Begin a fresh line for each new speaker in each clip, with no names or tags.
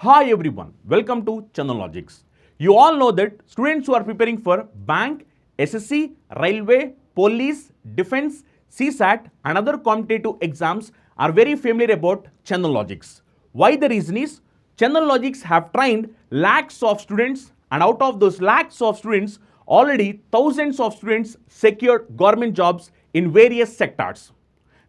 Hi everyone, welcome to Chandan Logics. You all know that students who are preparing for bank, SSC, railway, police, defense, CSAT and other competitive exams are very familiar about Chandan Logics. Why the reason is, Chandan Logics have trained lakhs of students, and out of those lakhs of students, already thousands of students secured government jobs in various sectors.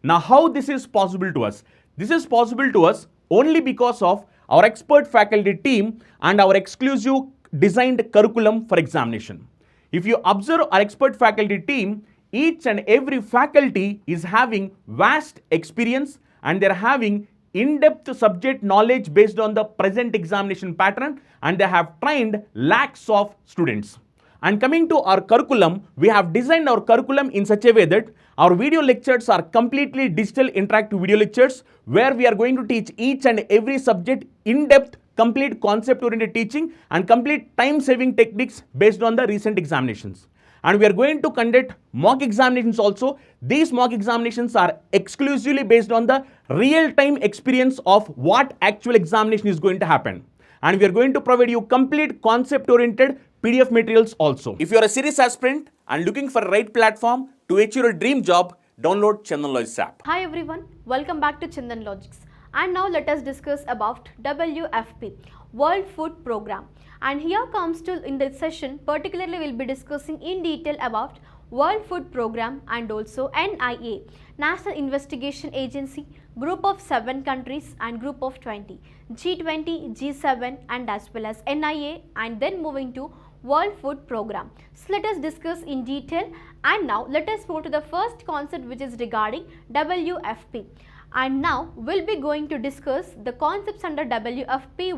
Now, how this is possible to us? This is possible to us only because of our expert faculty team and our exclusive designed curriculum for examination. If you observe our expert faculty team, each and every faculty is having vast experience and they're having in-depth subject knowledge based on the present examination pattern, and they have trained lakhs of students. And coming to our curriculum, we have designed our curriculum in such a way that our video lectures are completely digital interactive video lectures where we are going to teach each and every subject in depth, complete concept oriented teaching and complete time saving techniques based on the recent examinations. And we are going to conduct mock examinations also. These mock examinations are exclusively based on the real-time experience of what actual examination is going to happen. And we are going to provide you complete concept-oriented PDF materials also. If you are a serious aspirant and looking for the right platform to achieve your dream job, download Chandan Logics app.
Hi everyone, welcome back to Chandan Logics. And now let us discuss about WFP, World Food Program. And here comes to in this session, particularly we'll be discussing in detail about World Food Program and also NIA, National Investigation Agency, group of 7 countries and group of 20, G20, G7 and as well as NIA, and then moving to World Food Program. So let us discuss in detail, and now let us move to the first concept, which is regarding WFP. And now we'll be going to discuss the concepts under WFP.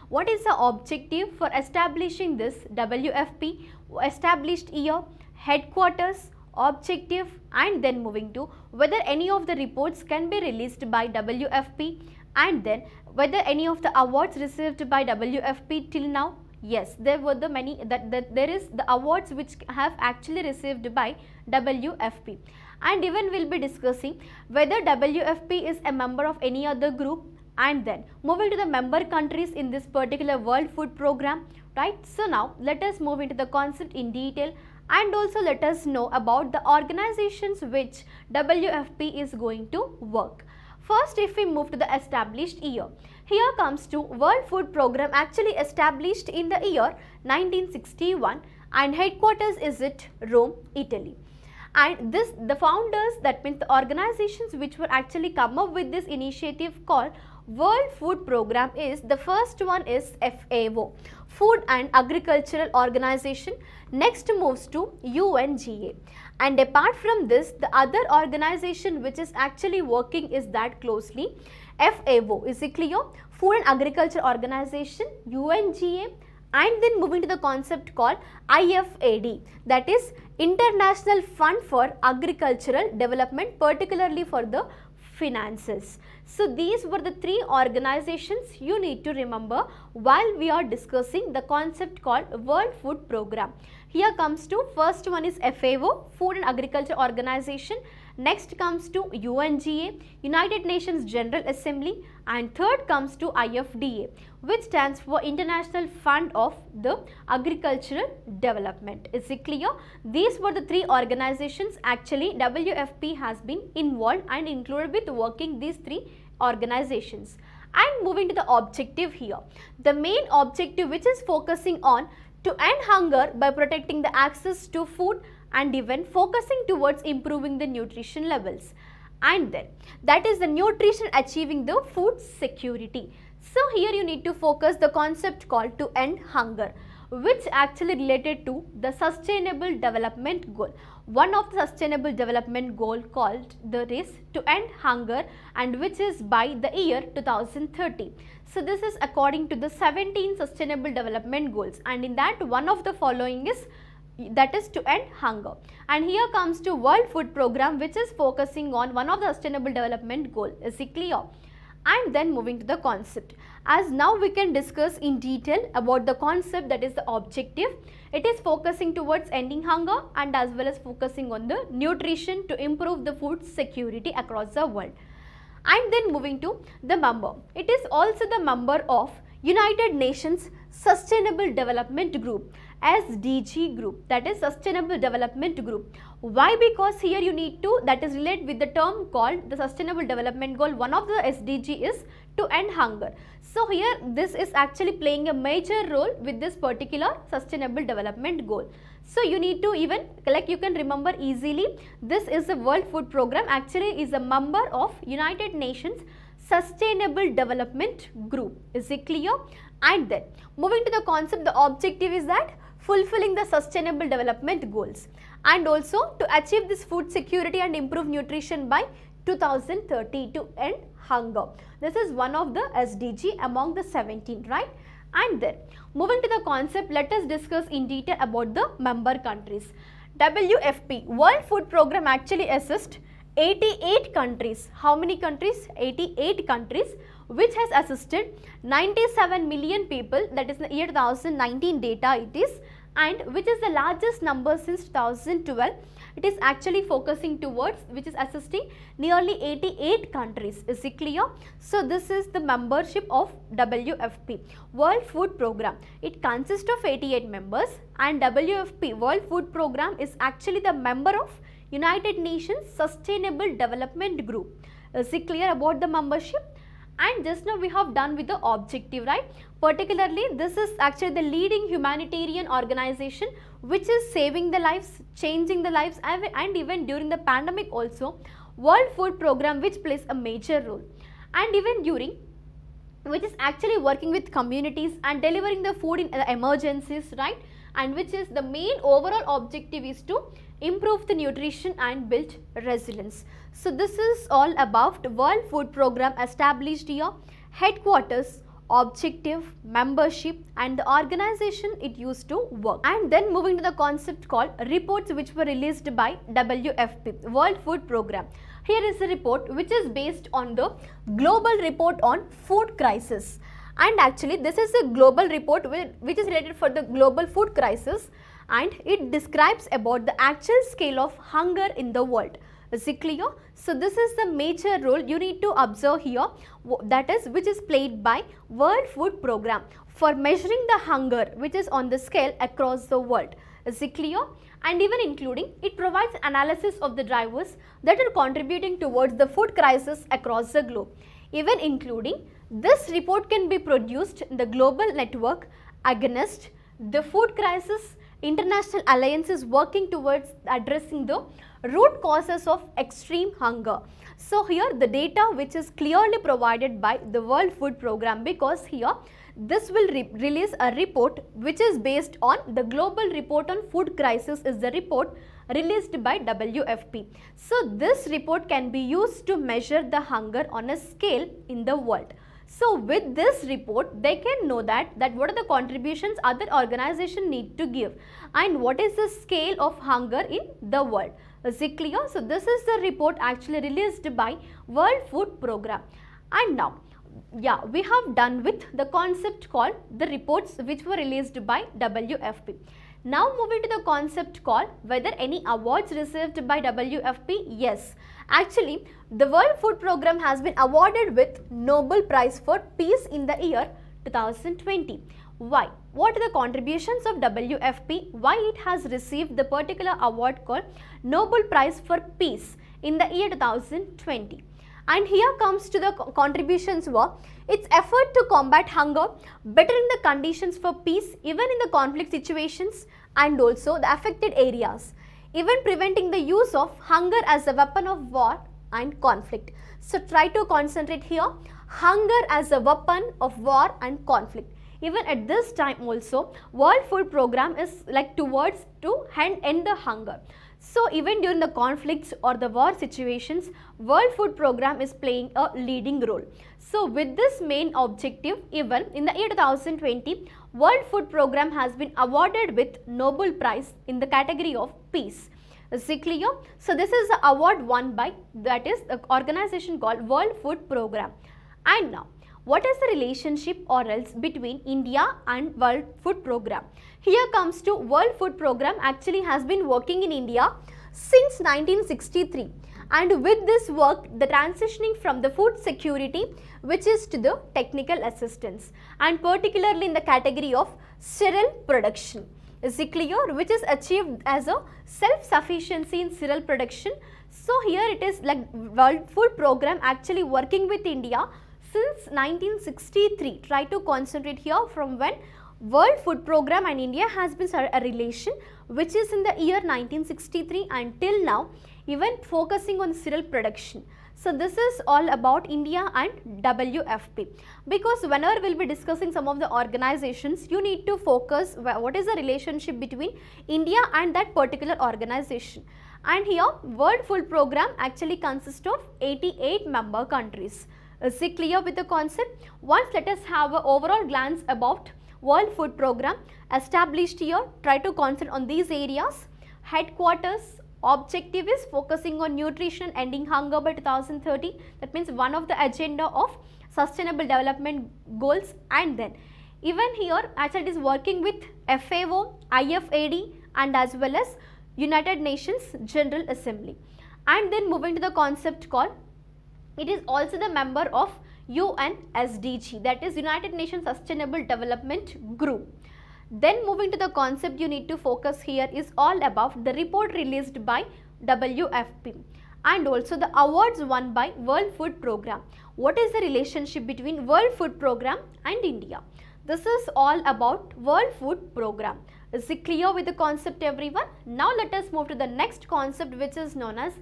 What is the objective for establishing this WFP, established year, headquarters, objective, and then moving to whether any of the reports can be released by WFP, and then whether any of the awards received by WFP till now. Yes, there were the many that there is the awards which have actually received by WFP. And even we'll be discussing whether WFP is a member of any other group, and then moving to the member countries in this particular World Food Program, right? So now let us move into the concept in detail, and also let us know about the organizations which WFP is going to work. First, if we move to the established year, here comes to World Food Program actually established in the year 1961, and headquarters is at Rome, Italy. And this, the founders, that means the organizations which were actually come up with this initiative called World Food Program is, the first one is FAO, Food and Agricultural Organization. Next moves to UNGA. And apart from this, the other organization which is actually working is that closely FAO, is it clear? Food and Agriculture Organization, UNGA, and then moving to the concept called IFAD, that is International Fund for Agricultural Development, particularly for the finances. So these were the 3 organizations you need to remember while we are discussing the concept called World Food Program. Here comes to first one is FAO, Food and Agriculture Organization. Next comes to UNGA, United Nations General Assembly, and third comes to IFDA, which stands for International Fund of the Agricultural Development. Is it clear? These were the 3 organizations actually WFP has been involved and included with working these 3 organizations. And moving to the objective here, the main objective which is focusing on to end hunger by protecting the access to food and even focusing towards improving the nutrition levels, and then that is the nutrition achieving the food security. So here you need to focus the concept called to end hunger, which actually related to the sustainable development goal. One of the sustainable development goal called the is to end hunger, and which is by the year 2030. So this is according to the 17 sustainable development goals, and in that one of the following is that is to end hunger. And here comes to World Food Program, which is focusing on one of the sustainable development goal. Is it clear? And then moving to the concept, as now we can discuss in detail about the concept, that is the objective. It is focusing towards ending hunger and as well as focusing on the nutrition to improve the food security across the world. And then moving to the member, it is also the member of United Nations Sustainable Development Group, SDG group, that is Sustainable Development Group. Why? Because here you need to, that is relate with the term called the Sustainable Development Goal. One of the SDG is to end hunger. So here this is actually playing a major role with this particular Sustainable Development Goal. So you need to even, like you can remember easily, this is the World Food Program, actually is a member of United Nations Sustainable Development Group. Is it clear? And then moving to the concept, the objective is that fulfilling the Sustainable Development Goals and also to achieve this food security and improve nutrition by 2030 to end hunger. This is one of the SDG among the 17, right? And then moving to the concept, let us discuss in detail about the member countries. WFP, World Food Program, actually assists 88 countries. How many countries? 88 countries, which has assisted 97 million people, that is the year 2019 data it is, and which is the largest number since 2012. It is actually focusing towards, which is assisting nearly 88 countries. Is it clear? So this is the membership of WFP, World Food Program. It consists of 88 members, and WFP, World Food Program, is actually the member of United Nations Sustainable Development Group. Is it clear about the membership? And just now we have done with the objective, right? Particularly this is actually the leading humanitarian organization which is saving the lives, changing the lives, and even during the pandemic also, World Food Program, which plays a major role, and even during, which is actually working with communities and delivering the food in emergencies, right? And which is the main overall objective is to improve the nutrition and build resilience. So this is all about World Food Program established here, headquarters, objective, membership, and the organization it used to work. And then moving to the concept called reports which were released by WFP, World Food Program. Here is a report which is based on the Global Report on Food Crisis. And actually this is a global report which is related for the global food crisis, and it describes about the actual scale of hunger in the world. Is it clear? So this is the major role you need to observe here, that is which is played by World Food Program for measuring the hunger which is on the scale across the world. Is it clear? And even including, it provides analysis of the drivers that are contributing towards the food crisis across the globe. Even including, this report can be produced in the global network against the food crisis. International alliances working towards addressing the root causes of extreme hunger. So here the data which is clearly provided by the World Food Program, because here this will release a report which is based on the Global Report on Food Crisis, is the report released by WFP. So this report can be used to measure the hunger on a scale in the world. So with this report, they can know that what are the contributions other organizations need to give and what is the scale of hunger in the world. Is it clear? So this is the report actually released by World Food Program. And now, yeah, we have done with the concept called the reports which were released by WFP. Now moving to the concept called whether any awards received by WFP. Yes, actually the World Food Program has been awarded with Nobel Prize for Peace in the year 2020. Why? What are the contributions of WFP? Why it has received the particular award called Nobel Prize for Peace in the year 2020? And here comes to the contributions were its effort to combat hunger, bettering the conditions for peace even in the conflict situations and also the affected areas, even preventing the use of hunger as a weapon of war and conflict. So try to concentrate here, hunger as a weapon of war and conflict. Even at this time also, World Food Program is like towards to end the hunger. So even during the conflicts or the war situations, World Food Program is playing a leading role. So with this main objective, even in the year 2020, World Food Program has been awarded with Nobel Prize in the category of peace. Is it clear? So this is the award won by, that is the organization called World Food Program. And now, what is the relationship or else between India and World Food Program? Here comes to World Food Program actually has been working in India since 1963, And with this work, the transitioning from the food security, which is to the technical assistance, and particularly in the category of cereal production. Is it clear? Which is achieved as a self-sufficiency in cereal production. So here it is like World Food Program actually working with India since 1963. Try to concentrate here from when World Food Program and India has been a relation, which is in the year 1963 until now, even focusing on cereal production. So this is all about India and WFP, because whenever we will be discussing some of the organizations, you need to focus what is the relationship between India and that particular organization. And here World Food Program actually consists of 88 member countries. Is it clear with the concept? Once let us have an overall glance about World Food Program established here. Try to concentrate on these areas. Headquarters, objective is focusing on nutrition, ending hunger by 2030. That means one of the agenda of sustainable development goals. And then even here actually it is working with FAO, IFAD and as well as United Nations General Assembly. And then moving to the concept called, it is also the member of UNSDG, that is United Nations Sustainable Development Group. Then moving to the concept you need to focus here is all about the report released by WFP and also the awards won by World Food Program. What is the relationship between World Food Program and India? This is all about World Food Program. Is it clear with the concept, everyone? Now let us move to the next concept, which is known as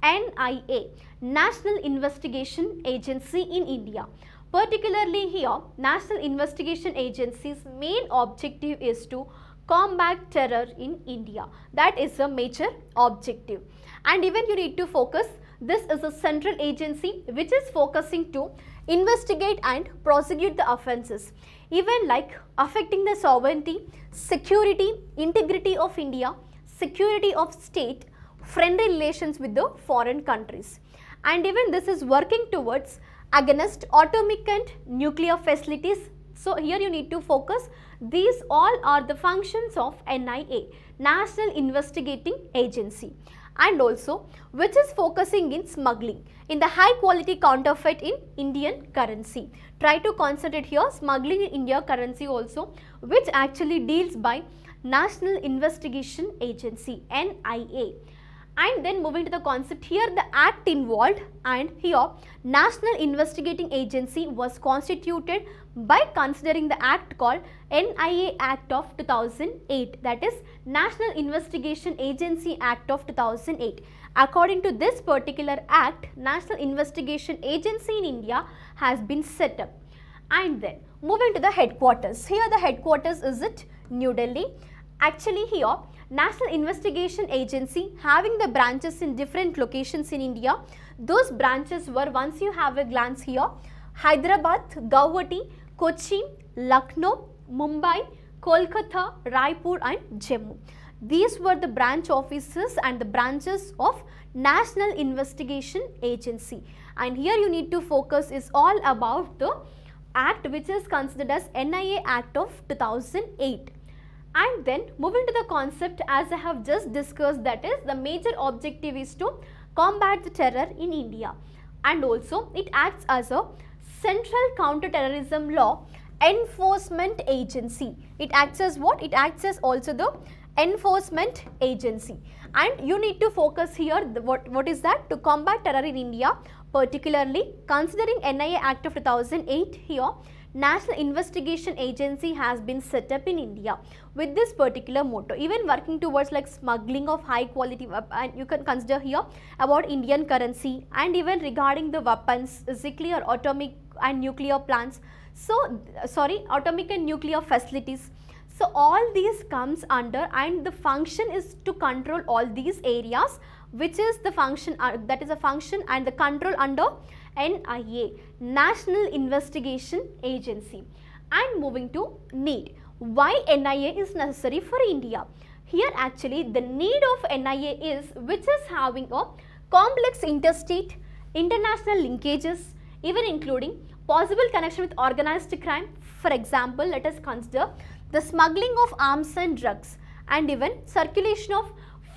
NIA, National Investigation Agency in India. Particularly here, National Investigation Agency's main objective is to combat terror in India. That is a major objective. And even you need to focus, this is a central agency which is focusing to investigate and prosecute the offences, even like affecting the sovereignty, security, integrity of India, security of state, friendly relations with the foreign countries. And even this is working towards against atomic and nuclear facilities. So here you need to focus, these all are the functions of NIA, National Investigating Agency, and also which is focusing in smuggling in the high quality counterfeit in Indian currency. Try to concentrate here, smuggling in India currency also, which actually deals by National Investigation Agency, NIA. And then moving to the concept, here the act involved, and here National Investigating Agency was constituted by considering the act called NIA Act of 2008, that is National Investigation Agency Act of 2008. According to this particular act, National Investigation Agency in India has been set up. And then moving to the headquarters, here the headquarters is at New Delhi. Actually here National Investigation Agency having the branches in different locations in India. Those branches were, once you have a glance here, Hyderabad, Guwahati, Kochi, Lucknow, Mumbai, Kolkata, Raipur and Jammu. These were the branch offices and the branches of National Investigation Agency. And here you need to focus is all about the act which is considered as NIA Act of 2008. And then moving to the concept, as I have just discussed, that is the major objective is to combat the terror in India, and also it acts as a central counter-terrorism law enforcement agency. It acts as what? It acts as also the enforcement agency. And you need to focus here, what is that? To combat terror in India, particularly considering NIA Act of 2008 here, National Investigation Agency has been set up in India with this particular motto, even working towards like smuggling of high quality weapons, and you can consider here about Indian currency, and even regarding the weapons, nuclear, atomic and nuclear plants, atomic and nuclear facilities. So all these comes under, and the function is to control all these areas, which is the function, that is a function and the control under NIA, National Investigation Agency. And moving to need, why NIA is necessary for India? Here actually the need of NIA is, which is having a complex interstate, international linkages, even including possible connection with organized crime. For example, let us consider the smuggling of arms and drugs, and even circulation of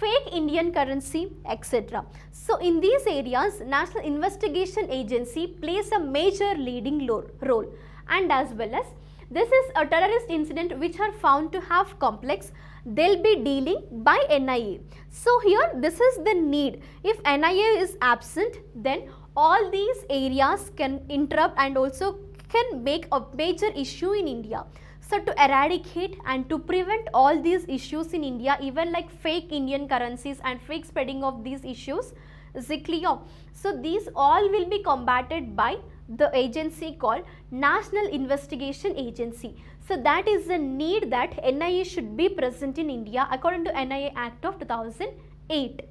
fake Indian currency, etc. So in these areas, National Investigation Agency plays a major leading role, and as well as this is a terrorist incident which are found to have complex, they'll be dealing by NIA. So here this is the need. If NIA is absent, then all these areas can interrupt and also can make a major issue in India. So to eradicate and to prevent all these issues in India, even like fake Indian currencies and fake spreading of these issues, is it clear? So these all will be combated by the agency called National Investigation Agency. So that is the need that NIA should be present in India according to NIA Act of 2008.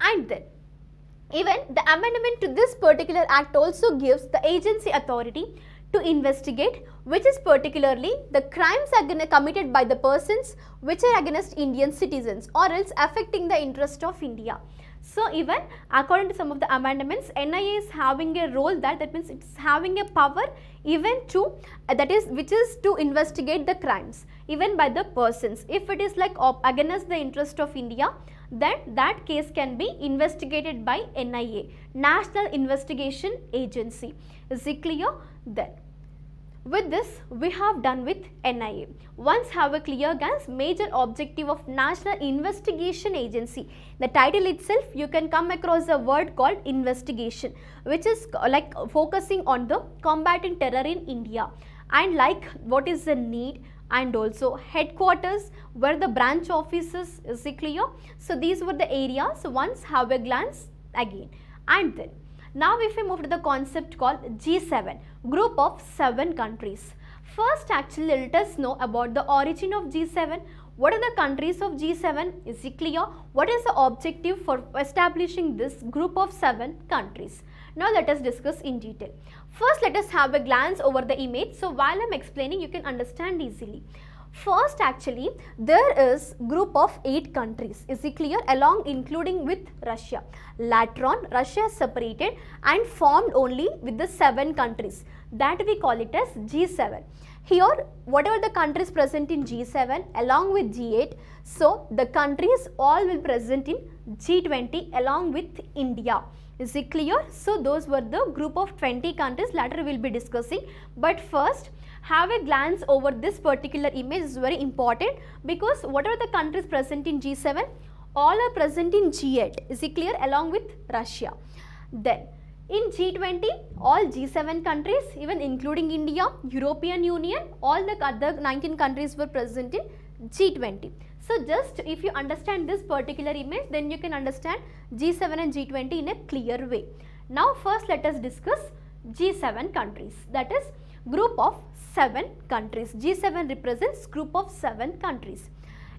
And then even the amendment to this particular act also gives the agency authority to investigate, which is particularly the crimes committed by the persons which are against Indian citizens or else affecting the interest of India. So even according to some of the amendments, NIA is having a role that means it's having a power even to which is to investigate the crimes even by the persons. If it is like against the interest of India, then that case can be investigated by NIA, National Investigation Agency. Is it clear? Then with this, we have done with NIA. Once have a clear glance, major objective of National Investigation Agency. The title itself, you can come across a word called investigation, which is like focusing on the combating terror in India. And like what is the need and also headquarters, where the branch offices, is it clear? So these were the areas. Once have a glance again. And then now if we move to the concept called G7, group of 7 countries. First actually let us know about the origin of G7. What are the countries of G7? Is it clear? What is the objective for establishing this group of 7 countries? Now let us discuss in detail. First let us have a glance over the image. So while I am explaining, you can understand easily. First actually there is group of 8 countries, is it clear, along including with Russia. Later on Russia is separated and formed only with the 7 countries, that we call it as G7. Here whatever the countries present in G7 along with G8, so the countries all will present in G20 along with India. Is it clear? So those were the group of 20 countries, later we will be discussing, but first have a glance over this particular image. Is very important because whatever the countries present in G7, all are present in G8. Is it clear? Along with Russia. Then in G20, all G7 countries, even including India, European Union, all the other 19 countries were present in G20. So just if you understand this particular image, then you can understand G7 and G20 in a clear way. Now first let us discuss G7 countries, that is group of 7 countries. G7 represents group of 7 countries.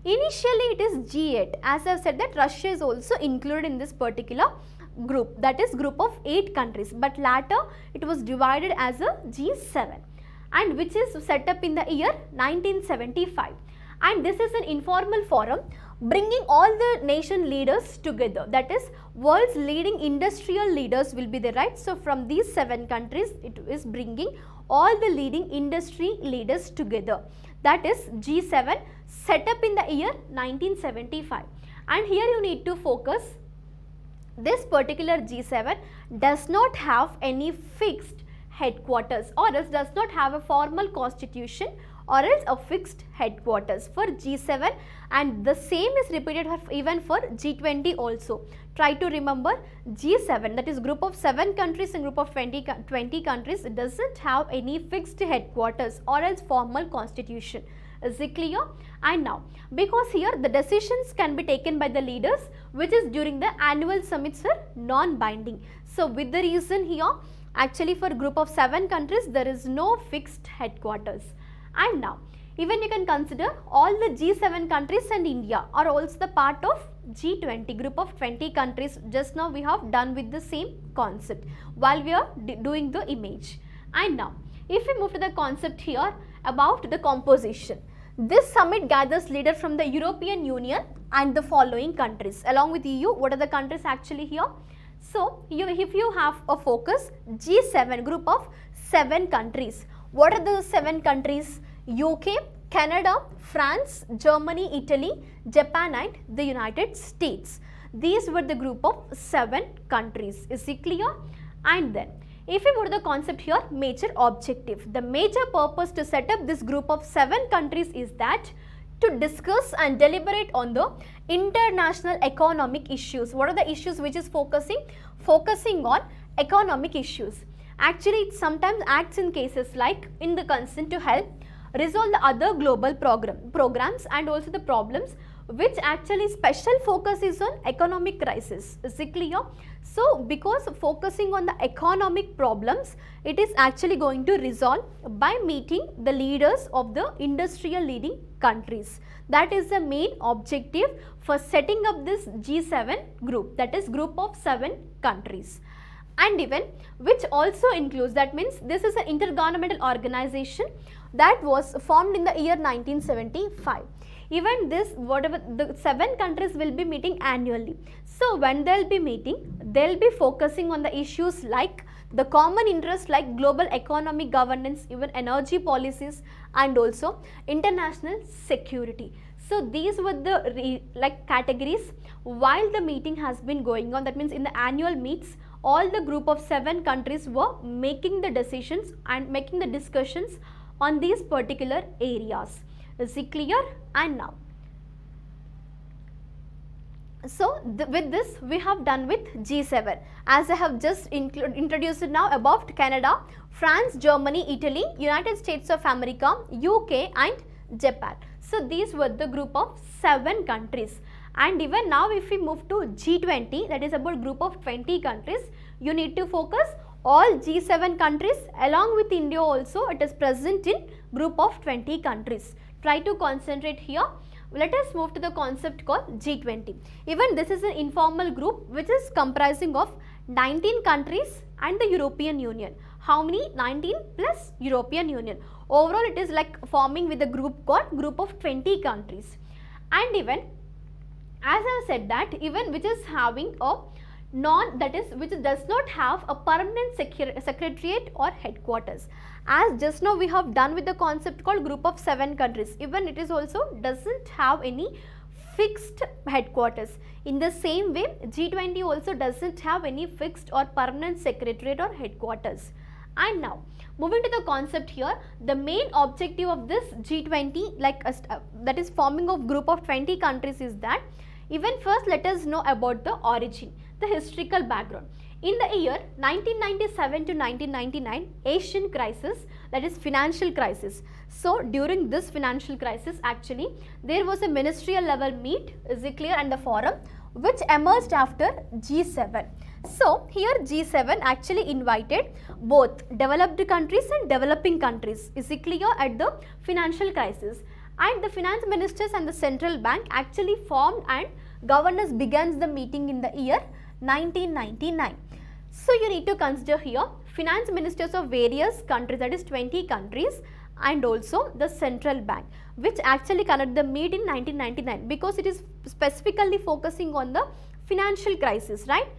Initially it is G8, as I have said that Russia is also included in this particular group, that is group of 8 countries, but later it was divided as a G7 and which is set up in the year 1975, and this is an informal forum bringing all the nation leaders together, that is world's leading industrial leaders will be there, right? So from these 7 countries it is bringing all the leading industry leaders together, that is G7, set up in the year 1975. And here you need to focus, this particular G7 does not have any fixed headquarters or else does not have a formal constitution or else a fixed headquarters for G7, and the same is repeated even for G20 also. Try to remember G7, that is group of 7 countries and group of 20 countries, it does not have any fixed headquarters or else formal constitution. Is it clear? And now because here the decisions can be taken by the leaders, which is during the annual summits are non-binding. So with the reason here actually for group of 7 countries there is no fixed headquarters. And now even you can consider all the G7 countries and India are also the part of G20, group of 20 countries. Just now we have done with the same concept while we are doing the image. And now if we move to the concept here about the composition, this summit gathers leaders from the European Union and the following countries. Along with EU, what are the countries actually here? So if you have a focus, G7, group of 7 countries. What are the 7 countries? UK, Canada, France, Germany, Italy, Japan and the United States. These were the group of 7 countries. Is it clear? And then if we put the concept here, major objective. The major purpose to set up this group of 7 countries is that to discuss and deliberate on the international economic issues. What are the issues which is focusing? Focusing on economic issues. Actually, it sometimes acts in cases like in the concern to help resolve the other global programs and also the problems which actually special focus is on economic crisis. Is it clear? So, because focusing on the economic problems, it is actually going to resolve by meeting the leaders of the industrial leading countries. That is the main objective for setting up this G7 group, that is group of 7 countries. And even which also includes, that means this is an intergovernmental organization that was formed in the year 1975. Even this, whatever the 7 countries will be meeting annually. So when they will be meeting, they will be focusing on the issues like the common interest like global economic governance, even energy policies and also international security. So these were the categories while the meeting has been going on. That means in the annual meets, all the group of 7 countries were making the decisions and making the discussions on these particular areas. Is it clear? And now, so with this we have done with G7. As I have just introduced it now about Canada, France, Germany, Italy, United States of America, UK and Japan. So these were the group of 7 countries. And even now if we move to G20, that is about group of 20 countries, you need to focus all G7 countries along with India also, it is present in group of 20 countries. Try to concentrate here. Let us move to the concept called G20. Even this is an informal group which is comprising of 19 countries and the European Union. How many? 19 plus European Union. Overall it is like forming with a group called group of 20 countries. And even as I have said that even which is having a which does not have a permanent secretariat or headquarters. As just now we have done with the concept called group of 7 countries, even it is also doesn't have any fixed headquarters. In the same way, G20 also doesn't have any fixed or permanent secretariat or headquarters. And now, moving to the concept here, the main objective of this G20, that is forming of group of 20 countries, is that even first let us know about the origin, the historical background. In the year 1997 to 1999, Asian crisis, that is financial crisis. So during this financial crisis, actually there was a ministerial level meet, is it clear, and the forum which emerged after G7. So here G7 actually invited both developed countries and developing countries, is it clear, at the financial crisis. And the finance ministers and the central bank actually formed and governors began the meeting in the year 1999. So you need to consider here finance ministers of various countries, that is 20 countries, and also the central bank, which actually conducted the meet in 1999 because it is specifically focusing on the financial crisis, right?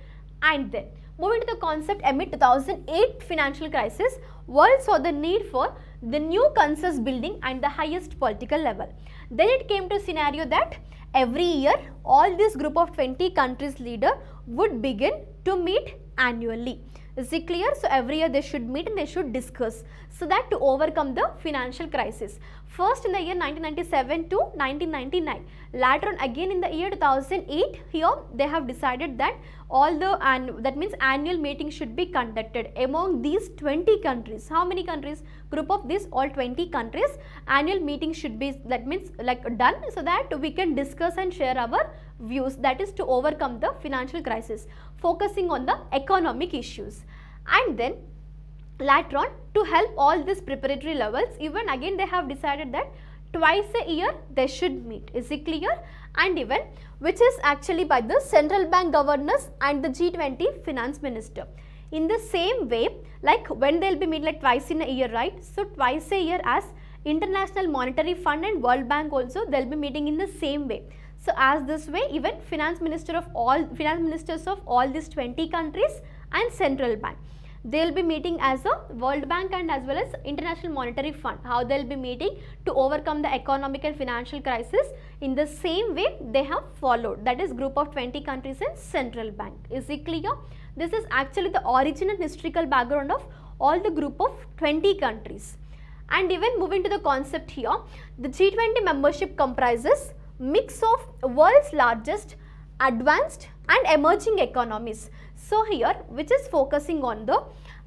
And then moving to the concept, amid 2008 financial crisis, world saw the need for the new consensus building and the highest political level. Then it came to a scenario that every year all this group of 20 countries leader would begin to meet annually. Is it clear? So every year they should meet and they should discuss, so that to overcome the financial crisis. First in the year 1997 to 1999. Later on again in the year 2008, here they have decided that all the that means annual meeting should be conducted among these 20 countries. How many countries? Group of these all 20 countries. Annual meeting should be, that means done, so that we can discuss and share our views, that is to overcome the financial crisis, focusing on the economic issues. And then later on, to help all these preparatory levels, even again they have decided that twice a year they should meet. Is it clear? And even which is actually by the central bank governors and the G20 finance minister. In the same way, like when they will be meet like twice in a year, right? So twice a year as International Monetary Fund and World Bank also, they will be meeting in the same way. So as this way, even finance ministers of all these 20 countries and central bank. They'll be meeting as a World Bank and as well as International Monetary Fund. How they'll be meeting to overcome the economic and financial crisis in the same way they have followed. That is group of 20 countries and central bank. Is it clear? This is actually the origin and historical background of all the group of 20 countries. And even moving to the concept here, the G20 membership comprises mix of world's largest advanced and emerging economies. So here, which is focusing on the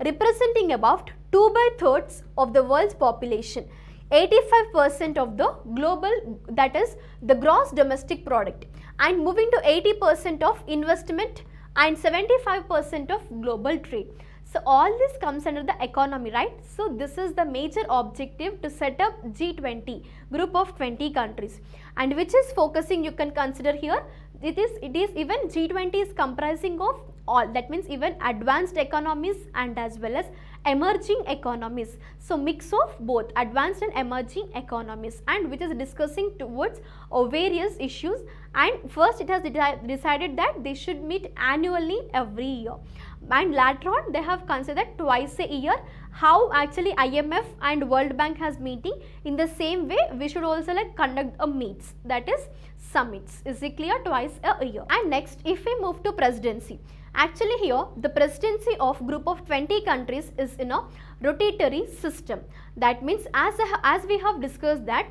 representing about 2/3 of the world's population, 85% of the global, that is the gross domestic product, and moving to 80% of investment and 75% of global trade. So all this comes under the economy, right? So this is the major objective to set up G20, group of 20 countries, and which is focusing, you can consider here, it is even G20 is comprising of all, that means even advanced economies and as well as emerging economies. So mix of both advanced and emerging economies, and which is discussing towards various issues. And first it has decided that they should meet annually every year, and later on they have considered twice a year. How actually IMF and World Bank has meeting, in the same way we should also like conduct a meets, that is summits. Is it clear? Twice a year. And next, if we move to presidency, actually here the presidency of group of 20 countries is in a rotatory system. That means as we have discussed that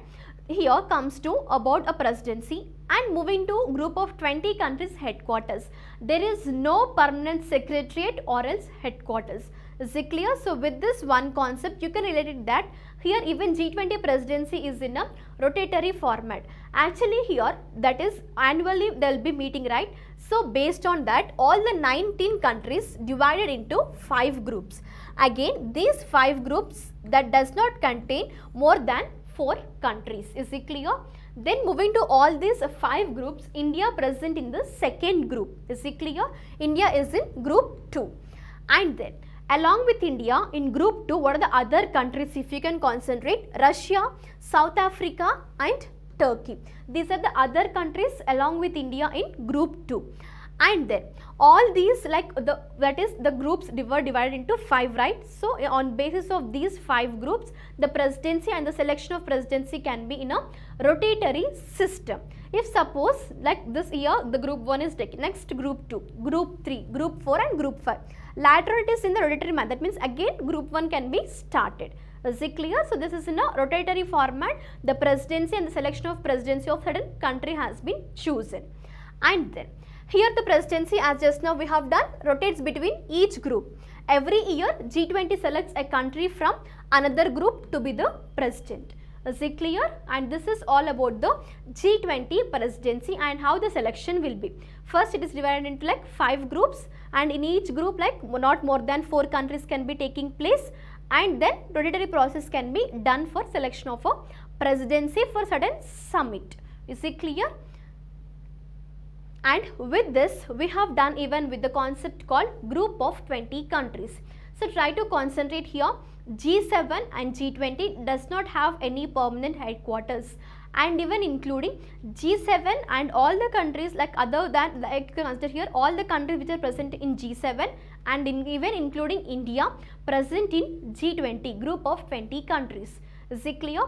here comes to about a presidency, and moving to group of 20 countries headquarters. There is no permanent secretariat or else headquarters. Is it clear? So with this one concept, you can relate it that here even G20 presidency is in a rotatory format. Actually here, that is annually they will be meeting, right? So based on that, all the 19 countries divided into 5 groups. Again, these 5 groups that does not contain more than 4 countries. Is it clear? Then moving to all these 5 groups, India present in the second group. Is it clear? India is in group 2. And then along with India in group 2, what are the other countries if you can concentrate? Russia, South Africa and Turkey. These are the other countries along with India in group 2. And then all these like that is the groups were divided into 5, right? So on basis of these 5 groups, the presidency and the selection of presidency can be in a rotatory system. If suppose like this year the group 1 is taken, next group 2, group 3, group 4 and group 5. Later it is in the rotatory manner, that means again group 1 can be started. Is it clear? So this is in a rotatory format. The presidency and the selection of presidency of certain country has been chosen. And then here the presidency, as just now we have done, rotates between each group. Every year G20 selects a country from another group to be the president. Is it clear? And this is all about the G20 presidency and how the selection will be. First it is divided into like 5 groups, and in each group like not more than 4 countries can be taking place, and then rotatory process can be done for selection of a presidency for certain summit. Is it clear? And with this we have done even with the concept called group of 20 countries. So try to concentrate here. G7 and G20 does not have any permanent headquarters, and even including G7 and all the countries like other than, like you can consider here all the countries which are present in G7 and even including India present in G20, group of 20 countries. Is it clear?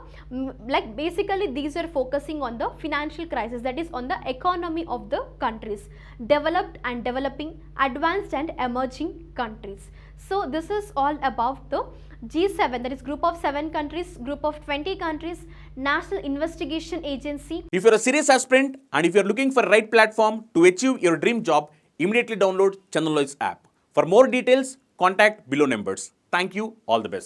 Like basically these are focusing on the financial crisis, that is on the economy of the countries, developed and developing, advanced and emerging countries. So this is all about the G7, that is group of 7 countries, group of 20 countries, National Investigation Agency.
If you're a serious aspirant and if you're looking for right platform to achieve your dream job, immediately download Chandan app. For more details, contact below numbers. Thank you. All the best.